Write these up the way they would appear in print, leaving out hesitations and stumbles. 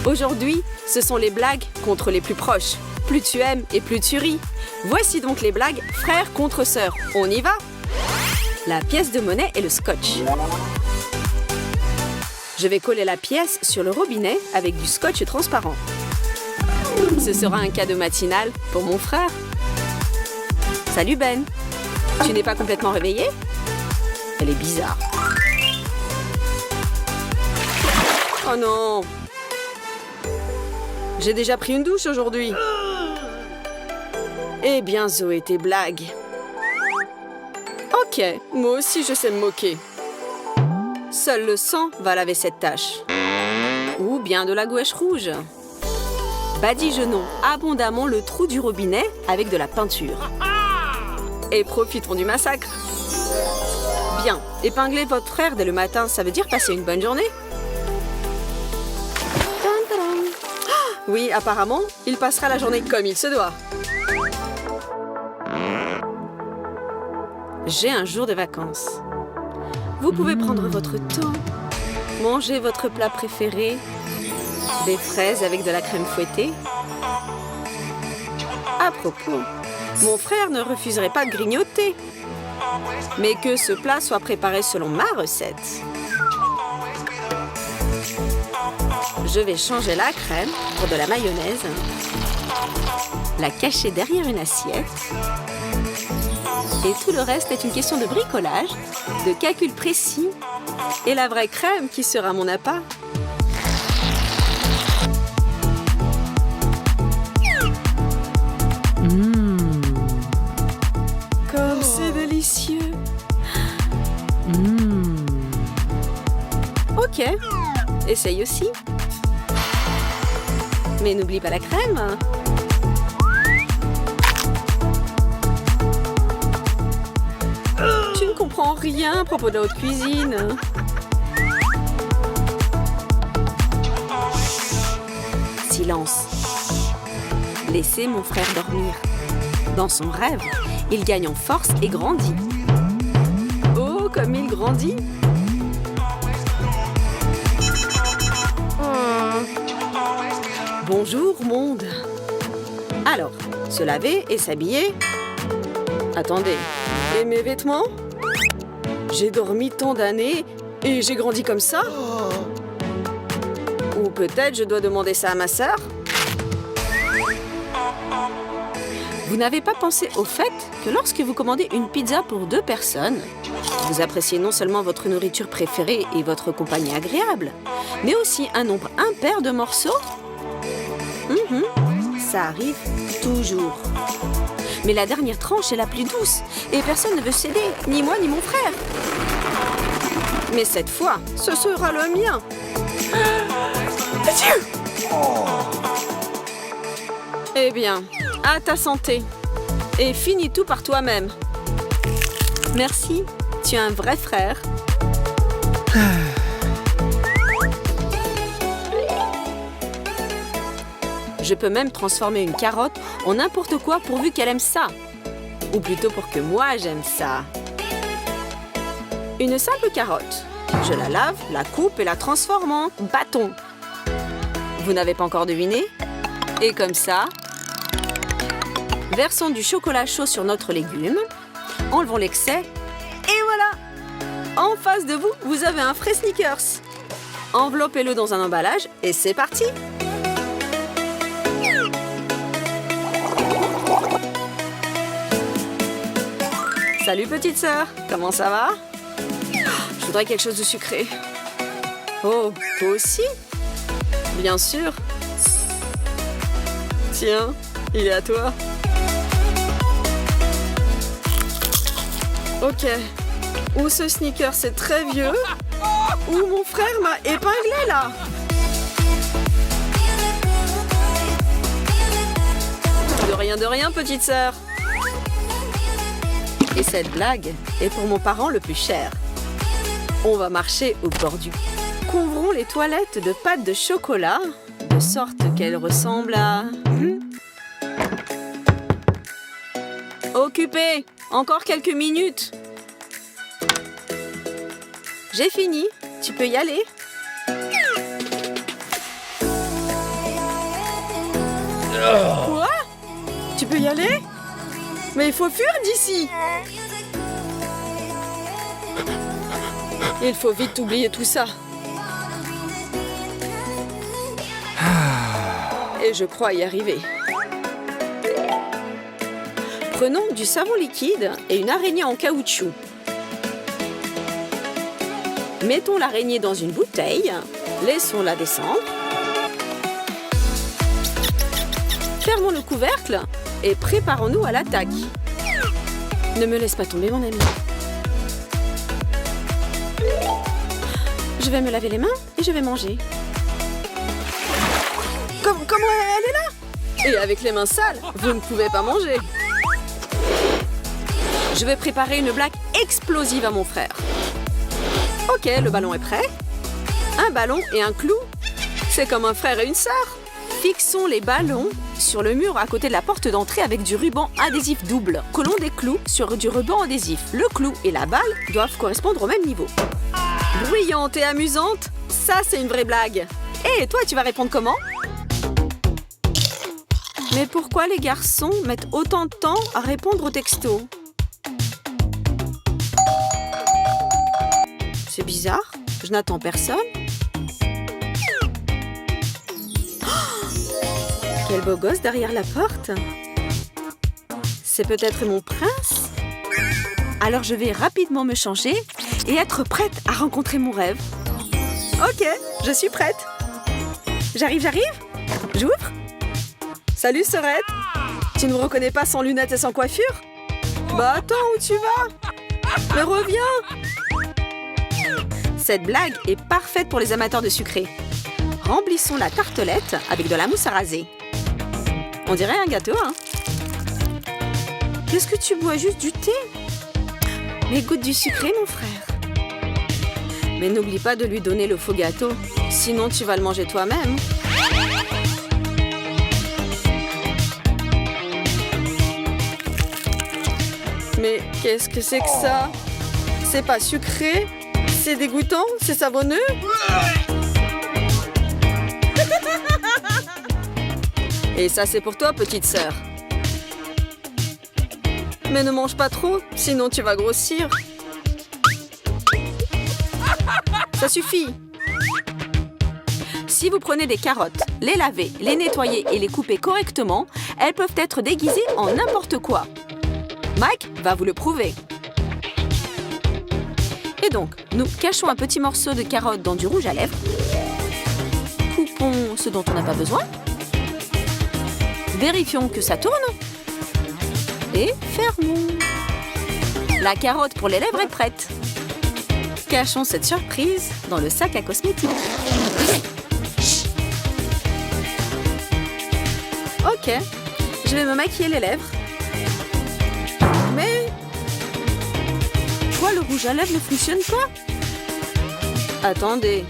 Aujourd'hui, ce sont les blagues contre les plus proches. Plus tu aimes et plus tu ris. Voici donc les blagues frères contre sœurs. On y va? La pièce de monnaie et le scotch. Je vais coller la pièce sur le robinet avec du scotch transparent. Ce sera un cadeau matinal pour mon frère. Salut Ben. Tu n'es pas complètement réveillé? Elle est bizarre. Oh non! J'ai déjà pris une douche aujourd'hui. Eh bien, Zoé, tes blagues. Ok, moi aussi je sais me moquer. Seul le sang va laver cette tache. Ou bien de la gouache rouge. Badigeonnons abondamment le trou du robinet avec de la peinture. Et profitons du massacre. Bien, épingler votre frère dès le matin, ça veut dire passer une bonne journée? Oui, apparemment, il passera la journée comme il se doit. J'ai un jour de vacances. Vous pouvez prendre votre temps, manger votre plat préféré, des fraises avec de la crème fouettée. À propos, mon frère ne refuserait pas de grignoter, mais que ce plat soit préparé selon ma recette. Je vais changer la crème pour de la mayonnaise, la cacher derrière une assiette. Et tout le reste est une question de bricolage, de calcul précis et la vraie crème qui sera mon appât. Comme c'est délicieux. Ok, essaye aussi. Mais n'oublie pas la crème. Tu ne comprends rien à propos de la haute cuisine. Silence. Laissez mon frère dormir. Dans son rêve, il gagne en force et grandit. Oh, comme il grandit! Bonjour, monde. Alors, se laver et s'habiller. Attendez, et mes vêtements? J'ai dormi tant d'années et j'ai grandi comme ça? Ou peut-être je dois demander ça à ma sœur? Vous n'avez pas pensé au fait que lorsque vous commandez une pizza pour 2 personnes, vous appréciez non seulement votre nourriture préférée et votre compagnie agréable, mais aussi un nombre impair de morceaux? Ça arrive toujours. Mais la dernière tranche est la plus douce et personne ne veut céder, ni moi ni mon frère. Mais cette fois, ce sera le mien. Eh bien, à ta santé. Et finis tout par toi-même. Merci, tu es un vrai frère. Je peux même transformer une carotte en n'importe quoi pourvu qu'elle aime ça. Ou plutôt pour que moi j'aime ça. Une simple carotte. Je la lave, la coupe et la transforme en bâton. Vous n'avez pas encore deviné? Et comme ça, versons du chocolat chaud sur notre légume, enlevons l'excès, et voilà! En face de vous, vous avez un frais Snickers. Enveloppez-le dans un emballage et c'est parti! Salut petite sœur, comment ça va? Je voudrais quelque chose de sucré. Oh, toi aussi? Bien sûr. Tiens, il est à toi. Ok. Ou ce sneaker c'est très vieux, ou mon frère m'a épinglé là. De rien, petite sœur. Et cette blague est pour mon parent le plus cher. On va marcher au bord du... Couvrons les toilettes de pâte de chocolat, de sorte qu'elles ressemblent à... Occupé! Encore quelques minutes. J'ai fini. Tu peux y aller. Quoi? Tu peux y aller? Mais il faut fuir d'ici! Il faut vite oublier tout ça. Et je crois y arriver. Prenons du savon liquide et une araignée en caoutchouc. Mettons l'araignée dans une bouteille. Laissons-la descendre. Fermons le couvercle et préparons-nous à l'attaque. Ne me laisse pas tomber, mon ami. Je vais me laver les mains et je vais manger. Comment elle est là? Et avec les mains sales, vous ne pouvez pas manger. Je vais préparer une blague explosive à mon frère. Ok, le ballon est prêt. Un ballon et un clou. C'est comme un frère et une sœur. Fixons les ballons sur le mur à côté de la porte d'entrée avec du ruban adhésif double. Collons des clous sur du ruban adhésif. Le clou et la balle doivent correspondre au même niveau. Bruyante et amusante, ça c'est une vraie blague. Et toi, tu vas répondre comment? Mais pourquoi les garçons mettent autant de temps à répondre aux textos? C'est bizarre, je n'attends personne. Oh, quel beau gosse derrière la porte. C'est peut-être mon prince? Alors je vais rapidement me changer et être prête à rencontrer mon rêve. Ok, je suis prête. J'arrive. J'ouvre. Salut, Sorette. Tu ne me reconnais pas sans lunettes et sans coiffure? Bah attends, où tu vas? Mais reviens. Cette blague est parfaite pour les amateurs de sucré. Remplissons la tartelette avec de la mousse à raser. On dirait un gâteau, hein? Qu'est-ce que tu bois? Juste du thé? Mais goûte du sucré, mon frère. Mais n'oublie pas de lui donner le faux gâteau, sinon tu vas le manger toi-même. Mais qu'est-ce que c'est que ça? C'est pas sucré? C'est dégoûtant? C'est savonneux? Et ça, c'est pour toi, petite sœur. Mais ne mange pas trop, sinon tu vas grossir. Ça suffit. Si vous prenez des carottes, les lavez, les nettoyez et les coupez correctement, elles peuvent être déguisées en n'importe quoi. Mike va vous le prouver. Et donc, nous cachons un petit morceau de carotte dans du rouge à lèvres. Coupons ce dont on n'a pas besoin. Vérifions que ça tourne. Et fermons. La carotte pour les lèvres est prête. Cachons cette surprise dans le sac à cosmétiques. Ok, je vais me maquiller les lèvres. Mais... Quoi, le rouge à lèvres ne fonctionne pas? Attendez.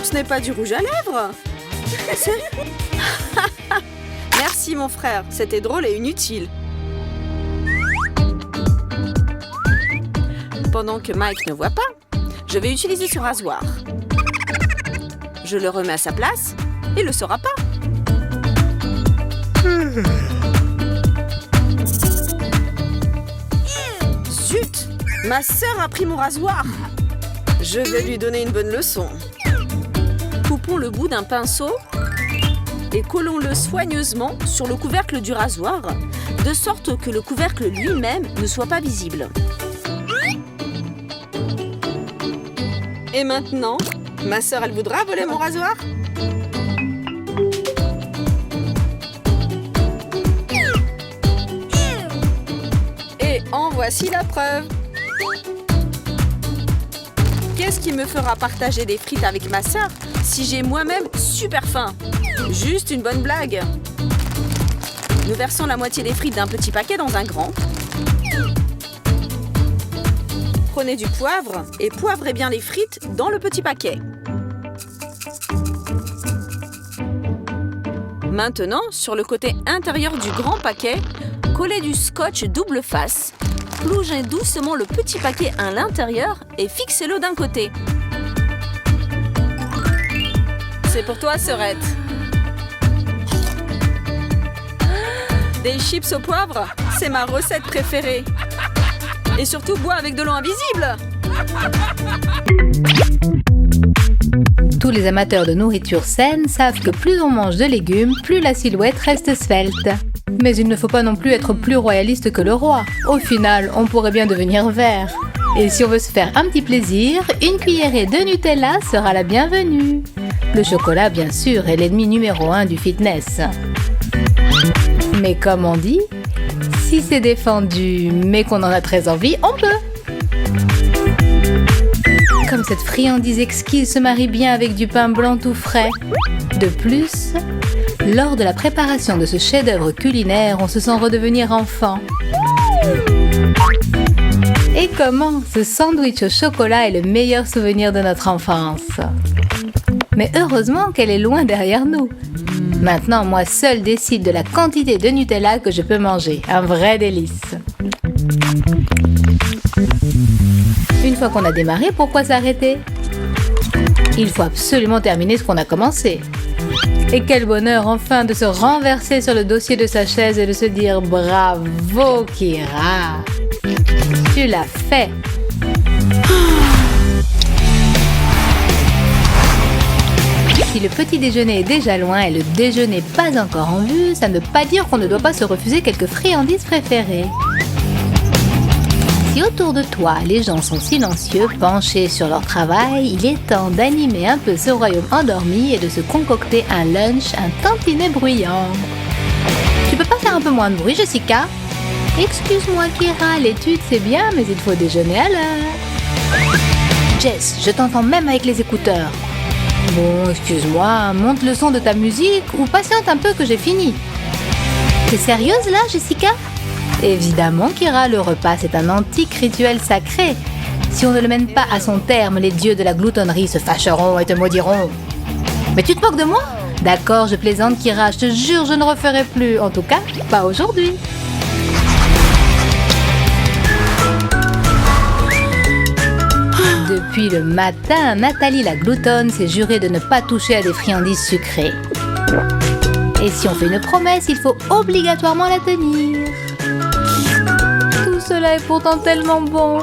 Ce n'est pas du rouge à lèvres. Merci mon frère, c'était drôle et inutile. Pendant que Mike ne voit pas, je vais utiliser ce rasoir. Je le remets à sa place, il ne le saura pas. Zut! Ma sœur a pris mon rasoir. Je vais lui donner une bonne leçon. Coupons le bout d'un pinceau et collons-le soigneusement sur le couvercle du rasoir, de sorte que le couvercle lui-même ne soit pas visible. Et maintenant, ma sœur, elle voudra voler mon rasoir? Et en voici la preuve. Qu'est-ce qui me fera partager des frites avec ma sœur si j'ai moi-même super faim? Juste une bonne blague. Nous versons la moitié des frites d'un petit paquet dans un grand. Prenez du poivre et poivrez bien les frites dans le petit paquet. Maintenant, sur le côté intérieur du grand paquet, collez du scotch double face. Plongez doucement le petit paquet à l'intérieur et fixez-le d'un côté. C'est pour toi, Sorette. Des chips au poivre, c'est ma recette préférée. Et surtout, bois avec de l'eau invisible. Tous les amateurs de nourriture saine savent que plus on mange de légumes, plus la silhouette reste svelte. Mais il ne faut pas non plus être plus royaliste que le roi. Au final, on pourrait bien devenir vert. Et si on veut se faire un petit plaisir, une cuillerée de Nutella sera la bienvenue. Le chocolat, bien sûr, est l'ennemi numéro 1 du fitness. Mais comme on dit, si c'est défendu, mais qu'on en a très envie, on peut. Comme cette friandise exquise se marie bien avec du pain blanc tout frais. De plus, lors de la préparation de ce chef-d'œuvre culinaire, on se sent redevenir enfant. Et comment ce sandwich au chocolat est le meilleur souvenir de notre enfance. Mais heureusement qu'elle est loin derrière nous. Maintenant, moi seule décide de la quantité de Nutella que je peux manger. Un vrai délice. Une fois qu'on a démarré, pourquoi s'arrêter? Il faut absolument terminer ce qu'on a commencé. Et quel bonheur enfin de se renverser sur le dossier de sa chaise et de se dire « Bravo Kira, tu l'as fait !» Si le petit déjeuner est déjà loin et le déjeuner pas encore en vue, ça ne veut pas dire qu'on ne doit pas se refuser quelques friandises préférées. Si autour de toi, les gens sont silencieux, penchés sur leur travail, il est temps d'animer un peu ce royaume endormi et de se concocter un lunch un tantinet bruyant. Tu peux pas faire un peu moins de bruit, Jessica? Excuse-moi, Kira, l'étude c'est bien, mais il faut déjeuner à l'heure. Jess, je t'entends même avec les écouteurs. Bon, excuse-moi, monte le son de ta musique ou patiente un peu que j'ai fini. T'es sérieuse là, Jessica? Évidemment, Kira, le repas c'est un antique rituel sacré. Si on ne le mène pas à son terme, les dieux de la gloutonnerie se fâcheront et te maudiront. Mais tu te moques de moi? D'accord, je plaisante, Kira, je te jure, je ne referai plus. En tout cas, pas aujourd'hui. Depuis le matin, Nathalie la gloutonne s'est jurée de ne pas toucher à des friandises sucrées. Et si on fait une promesse, il faut obligatoirement la tenir. Tout cela est pourtant tellement bon.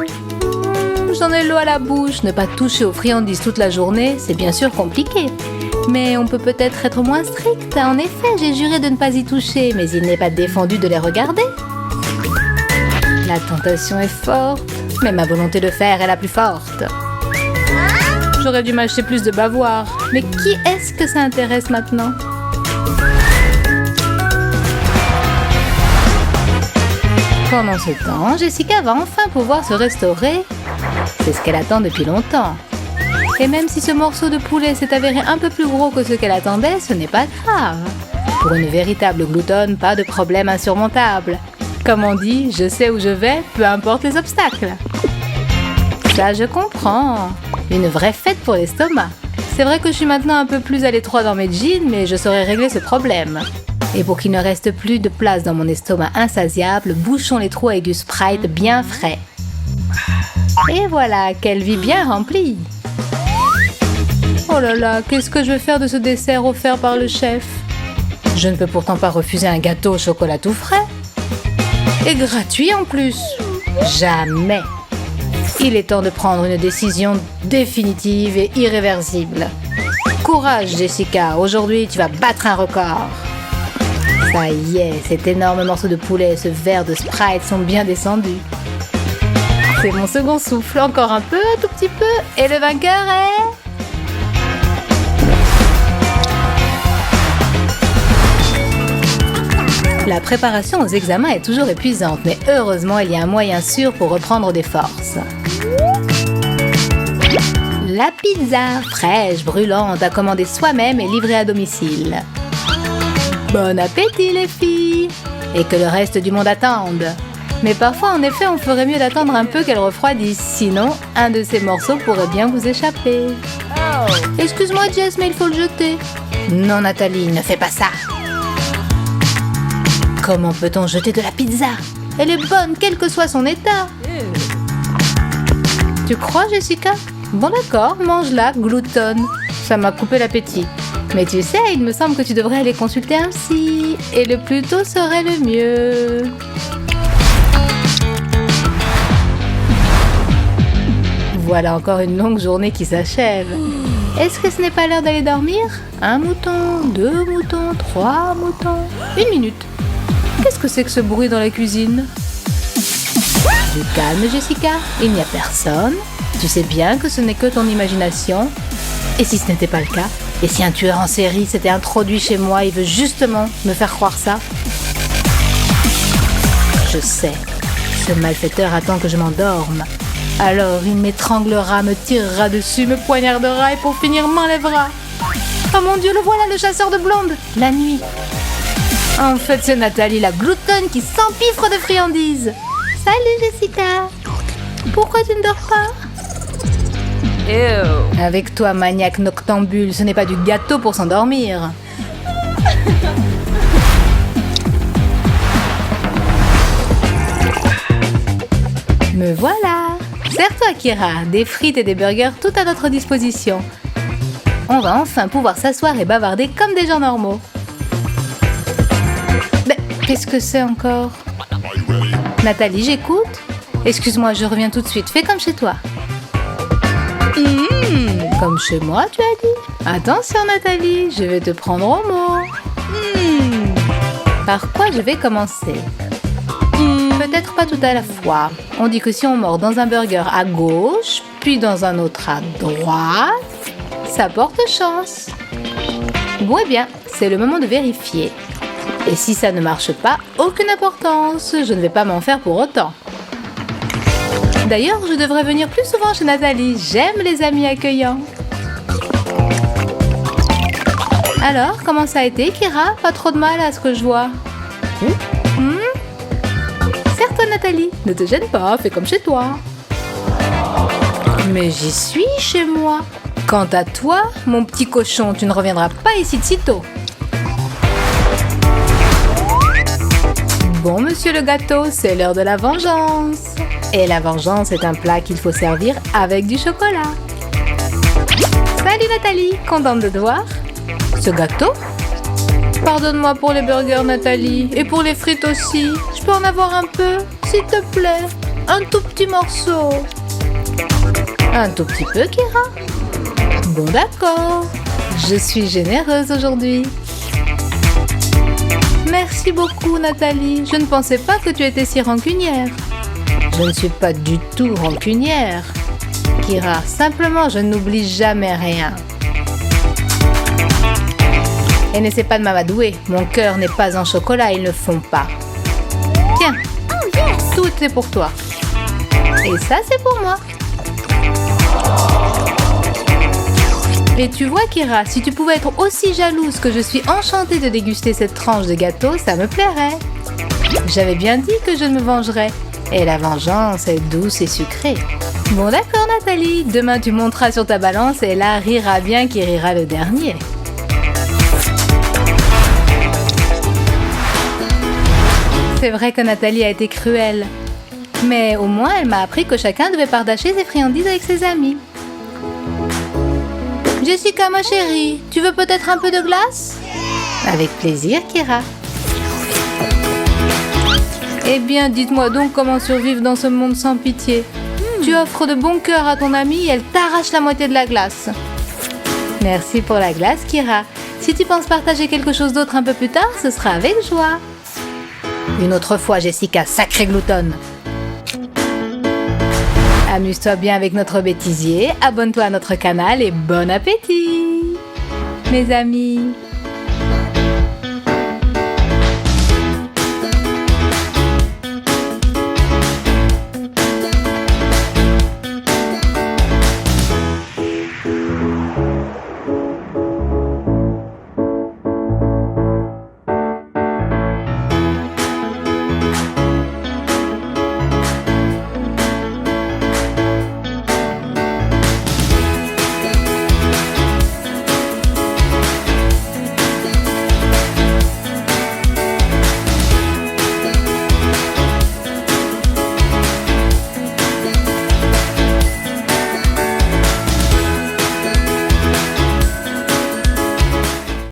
J'en ai l'eau à la bouche. Ne pas toucher aux friandises toute la journée, c'est bien sûr compliqué. Mais on peut peut-être être moins strict. En effet, j'ai juré de ne pas y toucher, mais il n'est pas défendu de les regarder. La tentation est forte, mais ma volonté de faire est la plus forte. J'aurais dû m'acheter plus de bavoirs. Mais qui est-ce que ça intéresse maintenant? Pendant ce temps, Jessica va enfin pouvoir se restaurer. C'est ce qu'elle attend depuis longtemps. Et même si ce morceau de poulet s'est avéré un peu plus gros que ce qu'elle attendait, ce n'est pas grave. Pour une véritable gloutonne, pas de problème insurmontable. Comme on dit, je sais où je vais, peu importe les obstacles. Ça, je comprends. Une vraie fête pour l'estomac. C'est vrai que je suis maintenant un peu plus à l'étroit dans mes jeans, mais je saurais régler ce problème. Et pour qu'il ne reste plus de place dans mon estomac insatiable, bouchons les trous avec du Sprite bien frais. Et voilà, quelle vie bien remplie! Oh là là, qu'est-ce que je vais faire de ce dessert offert par le chef? Je ne peux pourtant pas refuser un gâteau au chocolat tout frais. Et gratuit en plus. Jamais. Il est temps de prendre une décision définitive et irréversible. Courage, Jessica. Aujourd'hui, tu vas battre un record. Ça y est, cet énorme morceau de poulet et ce verre de Sprite sont bien descendus. C'est mon second souffle. Encore un peu, un tout petit peu. Et le vainqueur est... La préparation aux examens est toujours épuisante, mais heureusement, il y a un moyen sûr pour reprendre des forces. La pizza, fraîche, brûlante, à commander soi-même et livrée à domicile. Bon appétit les filles! Et que le reste du monde attende. Mais parfois, en effet, on ferait mieux d'attendre un peu qu'elle refroidisse, sinon, un de ces morceaux pourrait bien vous échapper. Excuse-moi Jess, mais il faut le jeter. Non Nathalie, ne fais pas ça! Comment peut-on jeter de la pizza? Elle est bonne, quel que soit son état. Tu crois, Jessica? Bon d'accord, mange-la, gloutonne. Ça m'a coupé l'appétit. Mais tu sais, il me semble que tu devrais aller consulter un psy. Et le plus tôt serait le mieux. Voilà encore une longue journée qui s'achève. Est-ce que ce n'est pas l'heure d'aller dormir? 1 mouton, 2 moutons, 3 moutons... 1 minute. Qu'est-ce que c'est que ce bruit dans la cuisine? Du calme, Jessica. Il n'y a personne. Tu sais bien que ce n'est que ton imagination. Et si ce n'était pas le cas? Et si un tueur en série s'était introduit chez moi et veut justement me faire croire ça? Je sais. Ce malfaiteur attend que je m'endorme. Alors il m'étranglera, me tirera dessus, me poignardera et pour finir m'enlèvera. Oh mon Dieu, le voilà, le chasseur de blondes. La nuit. En fait, c'est Nathalie, la gloutonne qui s'empiffre de friandises. Salut Jessica. Pourquoi tu ne dors pas? Ew. Avec toi, maniaque noctambule, ce n'est pas du gâteau pour s'endormir. Me voilà. Sers-toi, Kira, des frites et des burgers tout à notre disposition. On va enfin pouvoir s'asseoir et bavarder comme des gens normaux. Mais qu'est-ce que c'est encore? Nathalie, j'écoute. Excuse-moi, je reviens tout de suite. Fais comme chez toi. Comme chez moi, tu as dit? Attention, Nathalie, je vais te prendre au mot. Par quoi je vais commencer? Peut-être pas tout à la fois. On dit que si on mord dans un burger à gauche, puis dans un autre à droite, ça porte chance. Bon, eh bien, c'est le moment de vérifier. Et si ça ne marche pas, aucune importance. Je ne vais pas m'en faire pour autant. D'ailleurs, je devrais venir plus souvent chez Nathalie. J'aime les amis accueillants. Alors, comment ça a été, Kira? Pas trop de mal à ce que je vois. Serre-toi, Nathalie. Ne te gêne pas, fais comme chez toi. Mais j'y suis chez moi. Quant à toi, mon petit cochon, tu ne reviendras pas ici de sitôt. Bon, monsieur le gâteau, c'est l'heure de la vengeance. Et la vengeance est un plat qu'il faut servir avec du chocolat. Salut Nathalie, contente de te voir. Ce gâteau? Pardonne-moi pour les burgers, Nathalie, et pour les frites aussi. Je peux en avoir un peu, s'il te plaît? Un tout petit morceau. Un tout petit peu, Kira? Bon, d'accord. Je suis généreuse aujourd'hui. Merci beaucoup, Nathalie. Je ne pensais pas que tu étais si rancunière. Je ne suis pas du tout rancunière, Kira. Simplement, je n'oublie jamais rien. Et n'essaie pas de m'amadouer. Mon cœur n'est pas en chocolat, ils ne font pas. Tiens, tout est pour toi. Et ça, c'est pour moi. Et tu vois, Kira, si tu pouvais être aussi jalouse que je suis enchantée de déguster cette tranche de gâteau, ça me plairait. J'avais bien dit que je ne me vengerais. Et la vengeance est douce et sucrée. Bon d'accord, Nathalie, demain tu monteras sur ta balance et là rira bien qui rira le dernier. C'est vrai que Nathalie a été cruelle. Mais au moins elle m'a appris que chacun devait partager ses friandises avec ses amis. Jessica, ma chérie, tu veux peut-être un peu de glace? Avec plaisir, Kira. Eh bien, dites-moi donc comment survivre dans ce monde sans pitié. Tu offres de bon cœur à ton amie et elle t'arrache la moitié de la glace. Merci pour la glace, Kira. Si tu penses partager quelque chose d'autre un peu plus tard, ce sera avec joie. Une autre fois, Jessica, sacrée gloutonne. Amuse-toi bien avec notre bêtisier, abonne-toi à notre canal et bon appétit, mes amis.